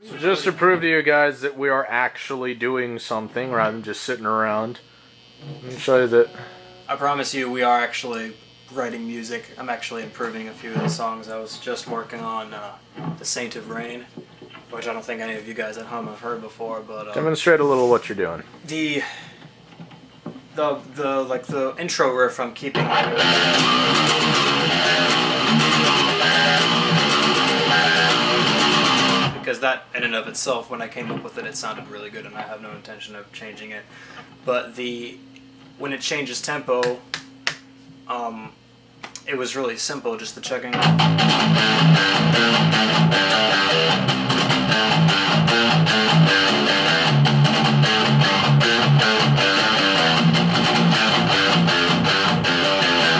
So just to prove to you guys that we are actually doing something rather than just sitting around, let me show you that. I promise you we are actually writing music. I'm actually improving a few of the songs. I was just working on The Saint of Rain, which I don't think any of you guys at home have heard before, but demonstrate a little what you're doing. The intro riff I'm keeping because that in and of itself, when I came up with it, it sounded really good, and I have no intention of changing it. But when it changes tempo, it was really simple, just the chugging. It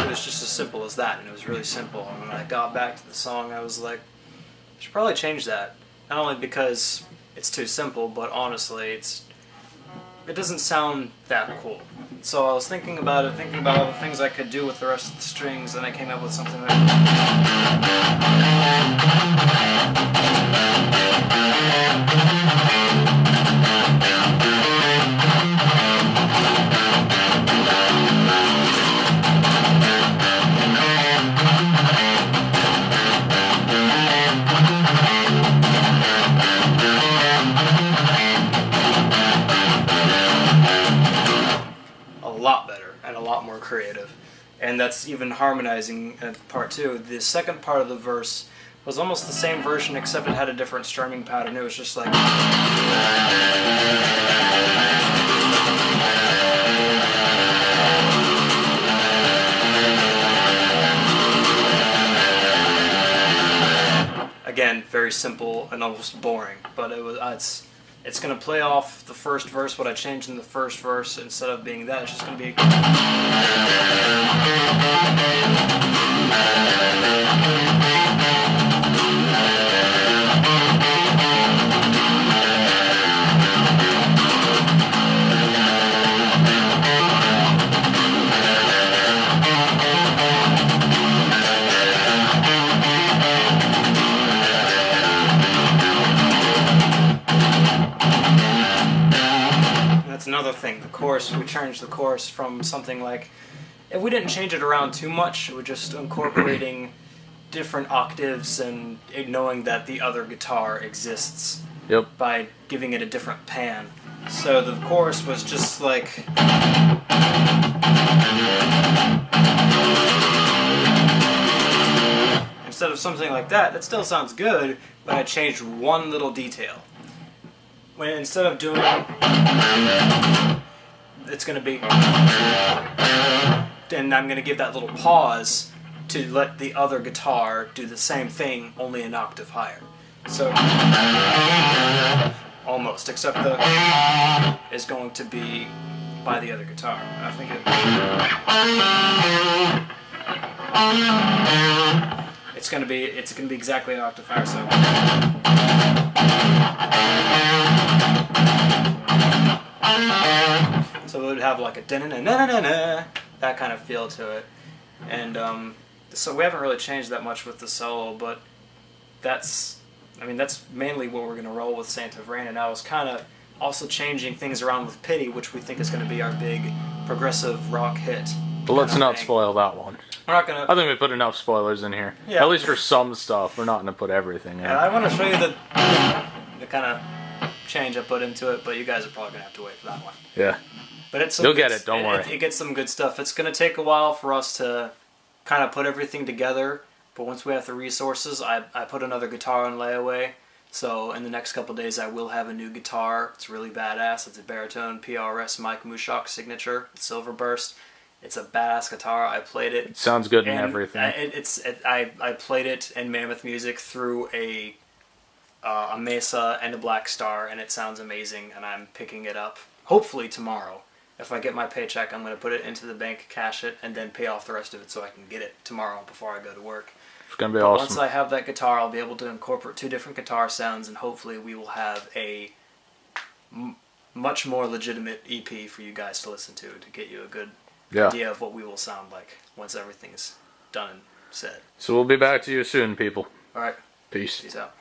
was just as simple as that, and it was really simple. And when I got back to the song, I was like, I should probably change that. Not only because it's too simple, but honestly, it doesn't sound that cool. So I was thinking about all the things I could do with the rest of the strings, and I came up with something a lot better and a lot more creative. And that's even harmonizing part two. The second part of the verse was almost the same version, except it had a different strumming pattern. It was just like... Again, very simple and almost boring, but it's going to play off the first verse. What I changed in the first verse, instead of being that, it's just going to be... That's another thing, the chorus. We changed the chorus from something like... We didn't change it around too much, we were just incorporating different octaves and knowing that the other guitar exists. Yep. By giving it a different pan. So the chorus was just like... Instead of something like that, that still sounds good, but I changed one little detail. When instead of doing... It's going to be... And I'm going to give that little pause to let the other guitar do the same thing, only an octave higher. So, almost, except the is going to be by the other guitar. I think it's going to be exactly an octave higher. So it would have like a da-na-na-na-na-na, that kind of feel to it. And so we haven't really changed that much with the solo, but that's mainly what we're going to roll with Saint of Rain. And I was kind of also changing things around with Pity, which we think is going to be our big progressive rock hit. But let's not spoil that one. We're not going to... I think we put enough spoilers in here. Yeah. At least for some stuff. We're not going to put everything in. Yeah, I want to show you the kind of change I put into it, but you guys are probably going to have to wait for that one. Yeah. But you'll get it, don't worry. It gets some good stuff. It's going to take a while for us to kind of put everything together, but once we have the resources, I put another guitar on layaway, so in the next couple days I will have a new guitar. It's really badass. It's a baritone PRS Mike Mushok signature, Silver Burst. It's a badass guitar. I played it. It sounds good and everything. I played it in Mammoth Music through a Mesa and a Black Star, and it sounds amazing, and I'm picking it up hopefully tomorrow. If I get my paycheck, I'm going to put it into the bank, cash it, and then pay off the rest of it so I can get it tomorrow before I go to work. It's going to be awesome. Once I have that guitar, I'll be able to incorporate two different guitar sounds, and hopefully we will have a much more legitimate EP for you guys to listen to get you a good idea of what we will sound like once everything's done and said. So we'll be back to you soon, people. All right. Peace. Peace out.